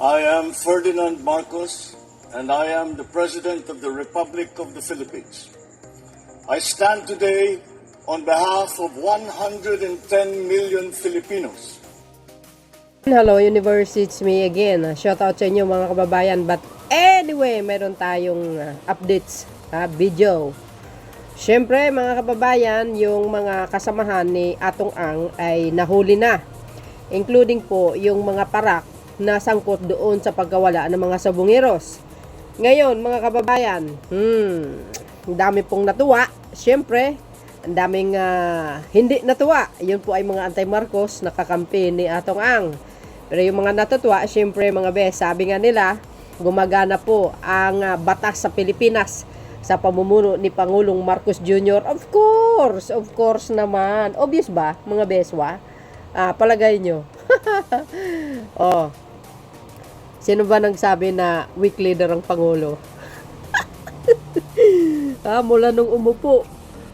I am Ferdinand Marcos, and I am the President of the Republic of the Philippines. I stand today on behalf of 110 million Filipinos. Hello Universe, it's me again. Shout out sa inyo mga kababayan. But anyway, meron tayong updates, video. Siyempre mga kababayan, yung mga kasamahan ni Atong Ang ay nahuli na. Including po yung mga parak na sangkot doon sa pagkawala ng mga sabungeros. Ngayon mga kababayan, ang dami pong natuwa. Siyempre, ang daming hindi natuwa. Yun po ay mga anti-Marcos nakakampi ni Atong Ang. Pero yung mga natutuwa, siyempre mga bes, sabi nga nila, gumagana po ang batas sa Pilipinas sa pamumuno ni Pangulong Marcos Jr. Of course naman. Obvious ba mga beswa? Palagay nyo. Oh. Sino ba nagsabi na weak leader ang Pangulo? Mula nung umupo,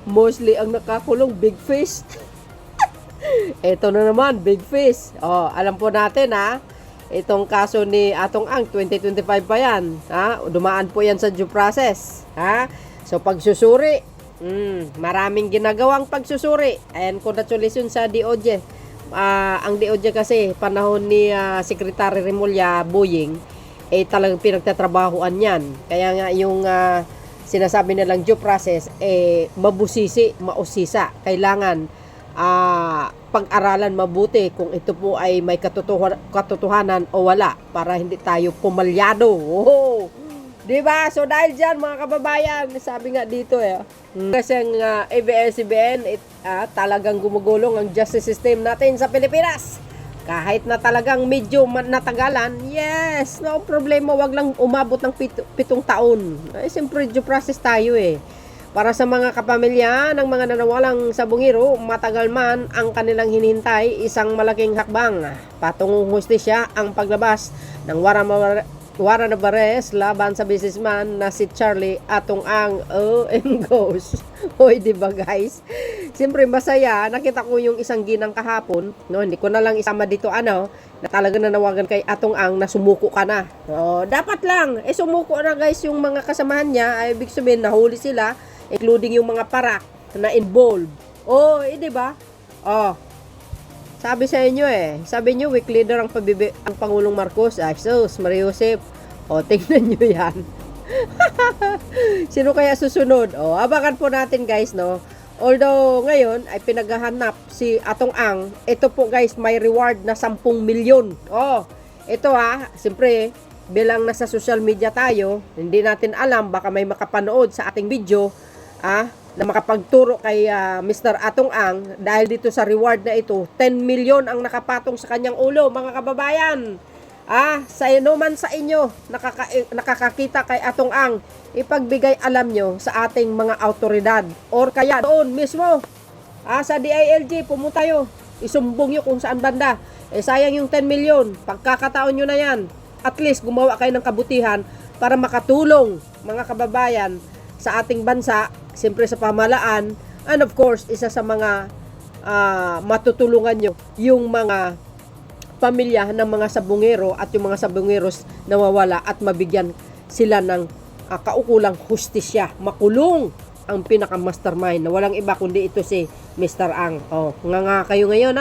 mostly ang nakakulong big face. Ito na naman, big face. Alam po natin itong kaso ni Atong Ang, 2025 pa yan. Dumaan po yan sa due process. So pagsusuri, maraming ginagawang pagsusuri. And congratulations sa DOJ. Ang DOJ kasi, panahon ni Secretary Remulla Boying, talagang pinagtatrabahoan yan. Kaya nga yung sinasabi nilang due process, mabusisi, mausisa. Kailangan pag-aralan mabuti kung ito po ay may katotohanan o wala para hindi tayo pumalyado. Diba? So dahil dyan mga kababayan, sabi nga dito kasi ang ABS-CBN talagang gumugulong ang justice system natin sa Pilipinas. Kahit na talagang medyo natagalan, yes, no problema, wag lang umabot ng 7 taon. Siyempre due process tayo Para sa mga kapamilya ng mga nanawalang sabungero, matagal man ang kanilang hinihintay, isang malaking hakbang. Patungong hustisya ang paglabas ng warrant of arrest laban sa businessman na si Charlie Atong Ang. Ghost. Hoy, diba guys? Siyempre masaya, nakita ko yung isang ginang kahapon, hindi ko na lang isama dito na talaga nanawagan kay Atong Ang na sumuko ka na. Dapat lang, sumuko na guys yung mga kasamahan niya, ibig sabihin nahuli sila, including yung mga parak na involved. Diba? Sabi sa inyo sabi nyo weak leader ang Pangulong Marcos. Sus, Maria Josep. Tingnan nyo yan. Sino kaya susunod? Abangan po natin guys, no? Although ngayon ay pinaghahanap si Atong Ang, ito po guys may reward na 10 milyon. Ito siyempre bilang nasa social media tayo, hindi natin alam, baka may makapanood sa ating video na makapagturo kay Mr. Atong Ang dahil dito sa reward na ito, 10 milyon ang nakapatong sa kanyang ulo mga kababayan. Sa man sa inyo nakakakita kay Atong Ang, ipagbigay alam nyo sa ating mga autoridad or kaya doon mismo sa DILG, pumunta tayo, isumbong nyo kung saan banda. Sayang yung 10 milyon, pagkakataon nyo na yan, at least gumawa kayo ng kabutihan para makatulong mga kababayan sa ating bansa, siyempre sa pamahalaan, and of course isa sa mga matutulungan nyo yung mga pamilya ng mga sabungero at yung mga sabungeros nawawala at mabigyan sila ng kaukulang hustisya, makulong ang pinaka-mastermind na walang iba kundi ito si Mr. Ang. Nga kayo ngayon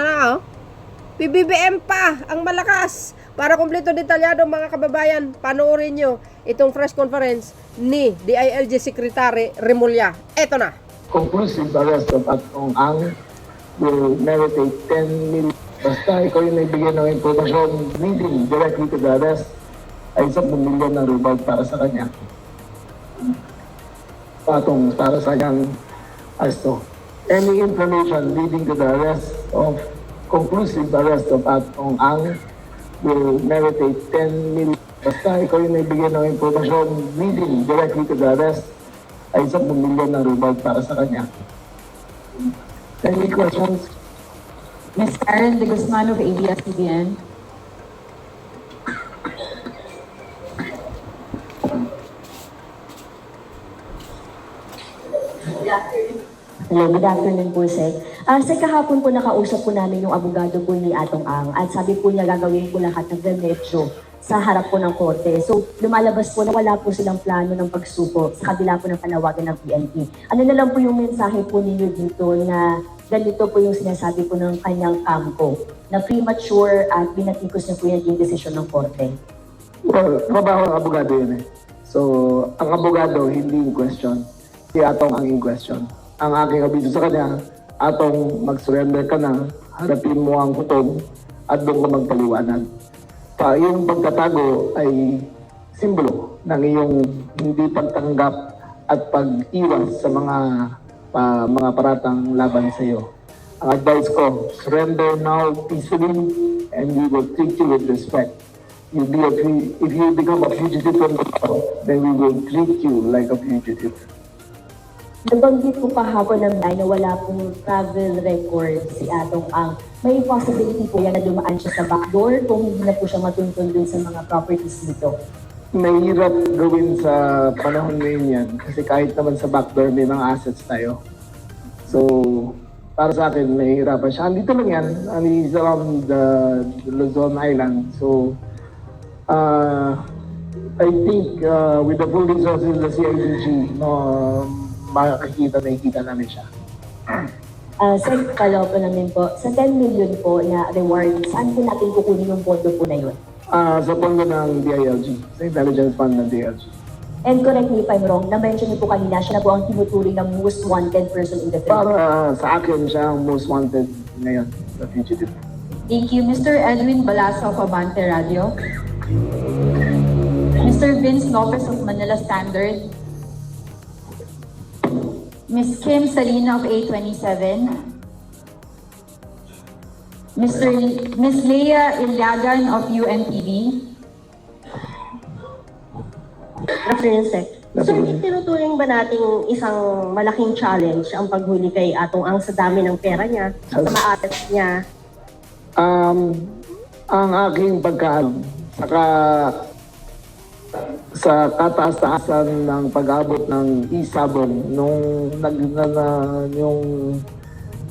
PBBM pa ang malakas. Para kumpleto detalyado mga kababayan, panoorin nyo itong press conference ni DILG Secretary Remulla. Eto na. Conclusive arrest of Atong Ang will meritate 10 million. Basta ikaw yung nagbigay ng impormasyon leading directly to the arrest, ay 10 milyon na reward para sa kanya. Para sa kanyang asto. Any information leading to the arrest of conclusive arrest of Atong Ang will meritate 10 million. Basta ikaw yung nagbigay ng impormasyon leading directly to the arrest, ay 10 milyon na reward para sa kanya. Any questions? Ms. Karen De Guzman of ABS-CBN. Hello, good afternoon po, Sir. Sa kahapon po nakausap po namin yung abogado po ni Atong Ang at sabi po niya gagawin po lahat ng remedyo sa harap po ng korte. So, lumalabas po na wala po silang plano ng pagsuko sa kabila po ng panawagan ng PNP. Ano na lang po yung mensahe po ninyo dito na ganito po yung sinasabi po ng kanyang kamko, na premature at binatikos niya po yung desisyon ng korte? Well, trabaho ng abogado yun eh. So, ang abogado hindi in question. Si Atong ang in question. Ang aking abiso sa kanya, Atong, mag-surrender ka na, harapin mo ang hukom at doon ka magpaliwanag. Yung pagtatago ay simbolo ng iyong hindi pagtanggap at pag-iwas sa mga paratang laban sa iyo. Ang advice ko, surrender now peacefully and we will treat you with respect. If you become a fugitive from the law, then we will treat you like a fugitive. Nabanggit po kahapon ng BI na wala pong travel record si Atong Ang. May possibility po yan na dumaan siya sa backdoor kung hindi na po siya matuntun dun sa mga properties dito. Mahirap gawin sa panahon ngayon yan kasi kahit naman sa backdoor may mga assets tayo. So, para sa akin, mahirapan siya. Andito lang yan. He's around the Luzon Island. So, I think with the full resources of the CIDG, nakikita namin siya. Sir, follow up po namin po. Sa 10 million po na reward, saan po natin kukunin yung pondo po na yun? Sa pondo ng DILG, sa intelligence fund ng DILG. And correct me if I'm wrong, na-mention niyo po kanina, siya na po ang tinuturing ng most wanted person in the Philippines. Para sa akin, siya ang most wanted ngayon, the fugitive. Thank you. Mr. Edwin Balasa of Abante Radio. Mr. Vince Lopez of Manila Standard. Ms. Kim Salina of A27. Ms. Leia Ilyagan of UNTV. Afternoon, Sec. So, tinuturing ba nating isang malaking challenge ang paghuli kay Atong Ang sa dami ng pera niya, sa ma-assets niya? Ang aking pagkaalam, sa kataas-taasan ng pag-abot ng e-sabon, yung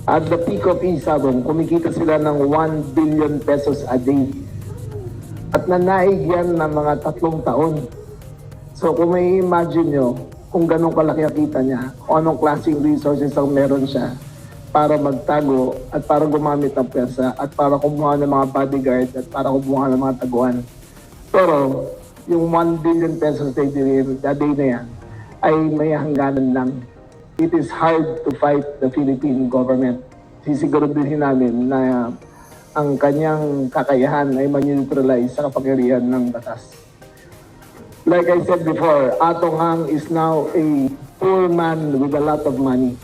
at the peak of e-sabon, kumikita sila ng 1 billion pesos a day. At nanaig yan ng mga 3 taon. So kung may imagine nyo kung ganong kalaki ang kita niya, o anong klaseng resources ang meron siya para magtago at para gumamit ng pwersa at para kumuha ng mga bodyguard at para kumuha ng mga taguan. Pero yung 1 billion pesos a day na yan ay may hangganan lang. It is hard to fight the Philippine government. Sisiguraduhin namin na ang kanyang kakayahan ay man-neutralize sa kapangyarihan ng batas. Like I said before, Atong Ang is now a poor man with a lot of money.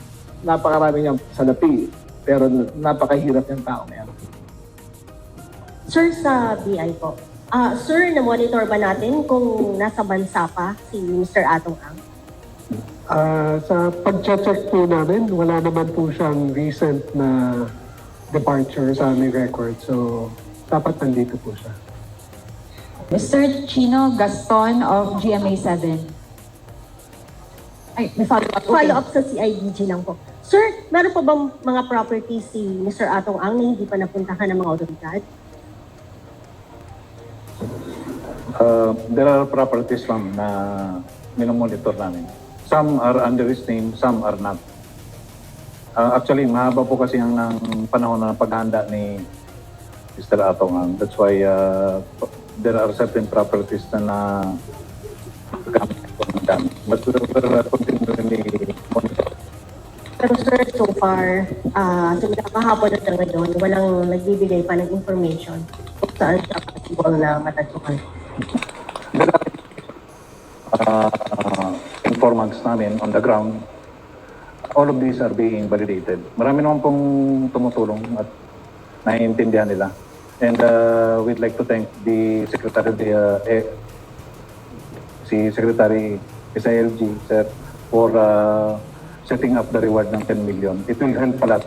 Napakarami niyang salapi, pero napakahirap yung tao na yan. Sir, sa BI po, sir, na-monitor ba natin kung nasa bansa pa si Mr. Atong Ang? Sa pag-check po namin, wala naman po siyang recent na departure sa aming record. So, dapat nandito po siya. Mr. Chino Gaston of GMA7. Ay, may follow-up. Follow up sa CIDG lang po. Sir, meron pa bang mga properties si Mr. Atong Ang na hindi pa napuntahan ng mga otoridad? There are properties ma'am na minomonitor namin. Some are under his name, some are not. Actually, mahaba po kasi ang panahon na paghahanda ni Mr. Atong Ang. That's why there are certain properties na gamit po ng dami. But we're continually monitor. Pero sir, so far, simula kahapon at ngayon, walang nagbibigay pa ng information kung saan siya possible na matagpuan. There are informants namin on the ground. All of these are being validated. Marami naman pong tumutulong at naiintindihan nila. And we'd like to thank the Secretary, si Secretary SILG, sir, for setting up the reward ng 10 million. It will help a lot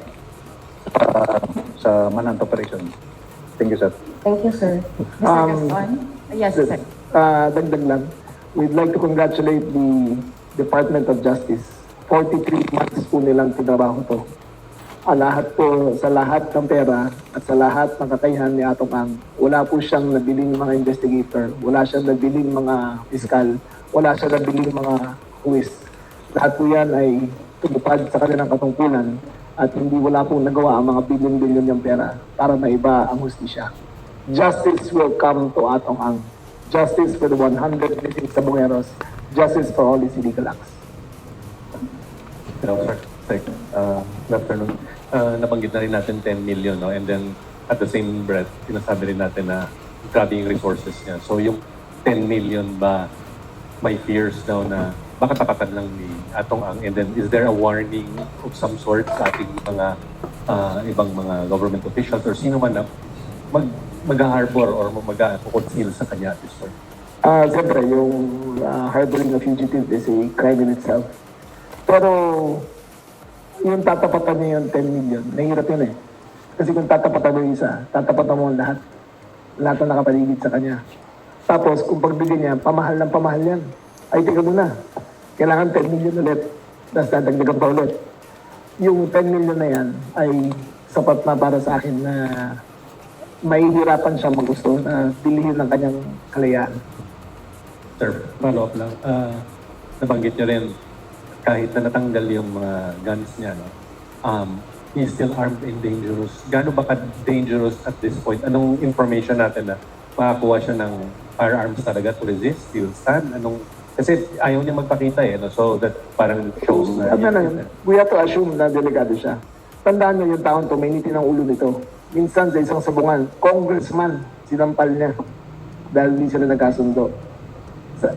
sa manhunt operation. Thank you, sir. Thank you, sir. Mr. Gaston? Yes, sir. Dagdag lang. We'd like to congratulate the Department of Justice. 43 months po nilang tinrabaho to. lahat po, sa lahat ng pera at sa lahat ng kakayahan ni Atong Ang, wala po siyang nabiling mga investigator, wala siyang nabiling mga fiskal, wala siyang nabiling mga huwis. Lahat po yan ay tumupad sa kanilang katungkulan at hindi wala pong nagawa ang mga bilyon-bilyon ng pera para maiba ang hustisya. Justice will come to Atong Ang. Justice for the 100 missing Sabueros. Justice for all his illegal acts. Hello, sir. Good afternoon. Nabanggit na rin natin 10 million, no? And then, at the same breath, sinasabi rin natin na grabe yung resources niya. So, yung 10 million ba, may fears daw na baka tapatan lang ni Atong Ang? And then, is there a warning of some sort sa ating mga ibang mga government officials or sino man na mag-harbor or mag-conceal sa kanya at this point? Siyempre, yung harboring a fugitive is a crime in itself. Pero, yung tatapatan niya yung 10 million, nahirap yun eh. Kasi kung tatapatan mo yung isa, tatapatan mo ang lahat. Lahat na nakapaligid sa kanya. Tapos, kung pagbigyan niya, pamahal ng pamahal yan. Ay, tika muna. Kailangan 10 million ulit. Tapos dadagdagan pa ulit. Yung 10 million na yan ay sapat na para sa akin na mahihirapan siya magusto na bilhin ng kanyang kalayaan. Sir, follow up lang. Nabanggit niyo rin, kahit na natanggal yung mga guns niya, no? He's still armed and dangerous. Gaano ba ka-dangerous at this point? Anong information natin na makakuha siya ng firearms talaga to resist? He will stand? Kasi ayaw niya magpakita eh, no? So that parang shows na... We have to assume na delikado siya. Tandaan niyo yung taon to, may ng ulo nito. Minsan sa isang sabungan, congressman, sinampal niya dahil hindi sila nagkasundo.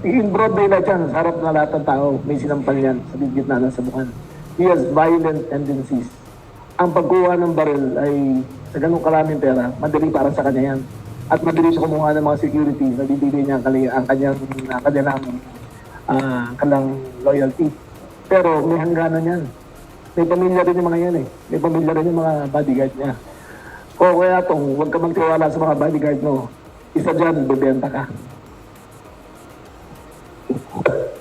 In broad daylight yan, sa harap na lahat ng tao, may sinampal yan sa gitna ng sabungan. He has violent tendencies. Ang pagkuha ng baril ay sa ganung karaming pera, madali para sa kanya yan. At madali siya kumuha ng mga security na bibili niya ang kanyang loyalty. Pero may hangganan yan. May pamilya rin yung mga yan eh. May pamilya rin yung mga bodyguard niya. O kaya huwag ka magtiwala sa mga bodyguard mo. Isa dyan, bibenta ka.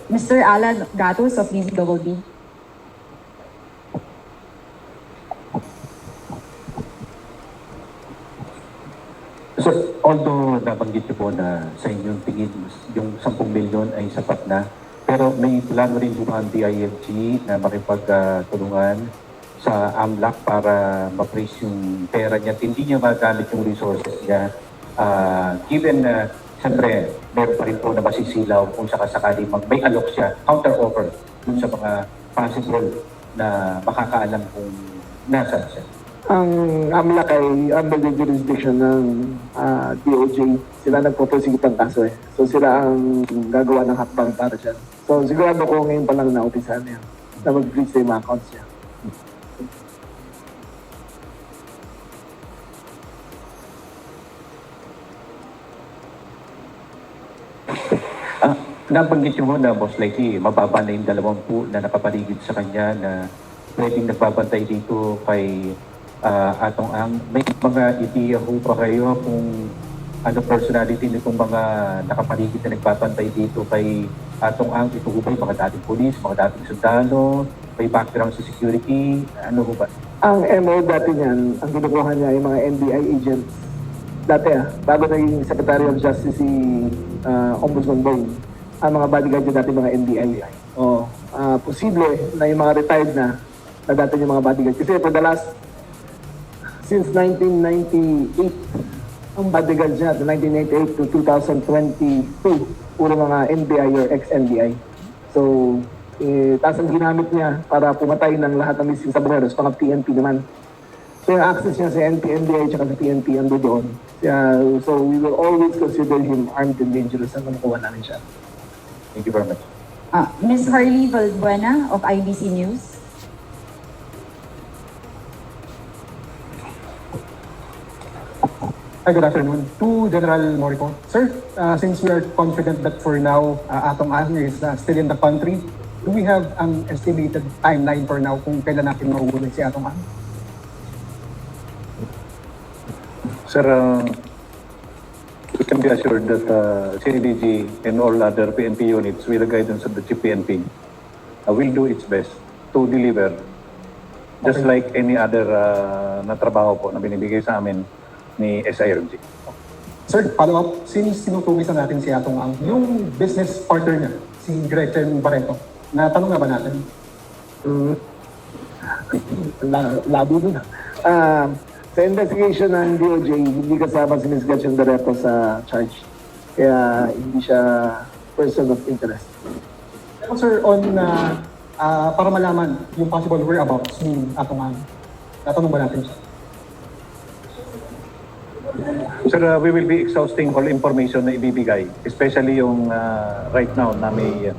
Mr. Alan Gatos of DZBB. So, although nabanggit niyo po na sa inyong tingin yung 10 milyon ay sapat na, pero may plano rin po ang DILG na makipagtulungan sa AMLAC para ma-praise yung pera niya at hindi niya magamit yung resources niya. Given na siyempre, meron pa rin po na masisilaw kung sakasakali may alok siya, counter-offer dun sa mga possible na makakaalam kung nasaan siya. Ang AMLAC ay under the jurisdiction ng DOJ. Sila nagpo-prosecute ng kaso eh. So sila ang gagawa ng hakbang para dyan. So sigurado ko ngayon pa lang na-upisahan niya na mag-breach sa mga accounts niya. Nabanggit niyo na most likely mababa na yung 20 na nakapaligid sa kanya na pwedeng nagbabantay dito kay Atong Ang. May mga ideya ho pa kayo kung ano personality nitong mga nakapaligid na nagbabantay dito kay Atong Ang? Ito ho ba yung mga dating polis, mga dating sundalo, may background sa security, ano ho ba? Ang MO dati niyan, ang kinukuha niya ay mga NBI agents. Dati bago naging Secretary of Justice si Ombudsman Boying, ang mga bodyguard niya dati mga NBI. Posible na yung mga retired na dati yung mga bodyguard. Kasi for the last, since 1998, ang bodyguard niya, 1998 to 2022, puro mga NBI or ex-NBI. So, tapos ang ginamit niya para pumatay ng lahat ng missing Sabueros, mga PNP naman. So yung access niya sa NBI at sa PNP ando doon. So we will always consider him armed and dangerous ang nakuha namin siya. Thank you very much. Ms. Harley Valbuena of IBC News. Hi, good afternoon. To General Morico. Sir, since we are confident that for now, Atong Ang is still in the country, do we have an estimated timeline for now kung kailan natin mahuhuli si Atong Ang? Sir, we can be assured that CIDG and all other PNP units with the guidance of the Chief PNP will do its best to deliver Just like any other na trabaho po na binibigay sa amin ni SIRG. Sir, follow up, since tinutugisan natin si Atong Ang, yung business partner niya, si Gretchen Barreto, natanong na ba natin? Labo na. Sa investigation ng DOJ, hindi kasama si Ms. Gretchen Barreto sa charge. Kaya hindi siya person of interest. Pero sir, on, para malaman yung possible whereabouts ni Atong Ang, natanong ba natin siya? Sir, we will be exhausting all information na ibibigay, especially yung right now na may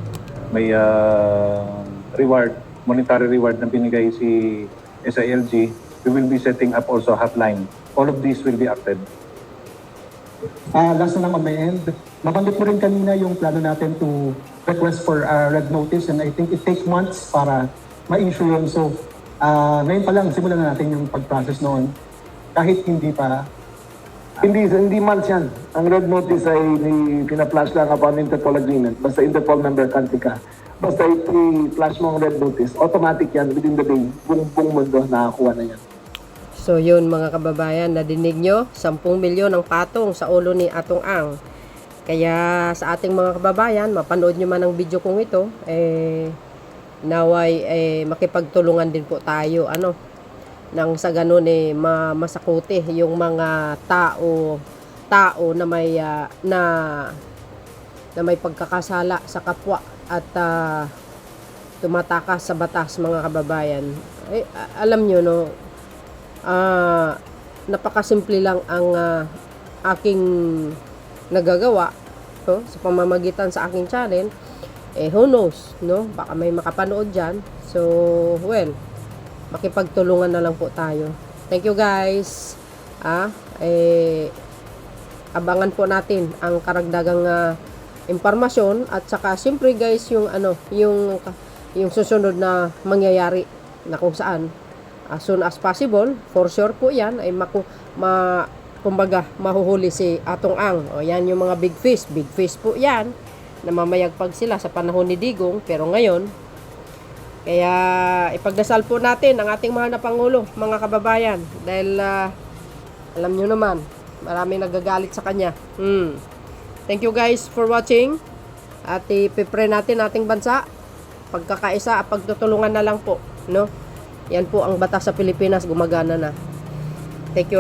reward, monetary reward na binigay si SILG. We will be setting up also a hotline. All of these will be acted. Last na lang on my end, nabanggit mo rin kanina yung plano natin to request for a red notice, and I think it takes months para ma-issue yun. So, ngayon pa lang, simulan na natin yung pag-process noon. Kahit hindi pa. Hindi months yan. Ang red notice ay pina-flash lang upon Interpol agreement. Basta Interpol member country ka. Basta i-flash mo ang red notice, automatic yan within the day. Buong mundo nakakuha na yan. So yun mga kababayan, nadinig nyo, 10 milyon ang patong sa ulo ni Atong Ang. Kaya sa ating mga kababayan, mapanood nyo man ang video kong ito, naway makipagtulungan din po tayo, nang sa ganun masakuti yung mga tao na may may pagkakasala sa kapwa at tumatakas sa batas mga kababayan. Alam nyo napakasimple lang ang aking nagagawa sa pamamagitan sa aking channel. Who knows, baka may makapanood dyan. So well, makipagtulungan na lang po tayo. Thank you guys. Abangan po natin ang karagdagang impormasyon, at saka siyempre guys yung yung susunod na mangyayari na kung saan as soon as possible, for sure po yan ay kumbaga mahuhuli si Atong Ang. O yan yung mga big fish po yan na mamayagpag sila sa panahon ni Digong, pero ngayon kaya ipagdasal po natin ang ating mahal na Pangulo, mga kababayan, dahil alam nyo naman, maraming nagagalit sa kanya. Thank you guys for watching, at ipipray natin ating bansa, pagkakaisa at pagtutulungan na lang po, Yan po ang batas sa Pilipinas, gumagana na. Thank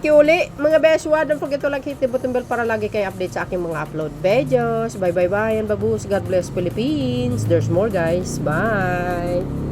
you uli mga beswa. Don't forget to like, hit the button bell para lagi kayo update sa aking mga upload videos. Bye and babus. God bless Philippines. There's more guys. Bye.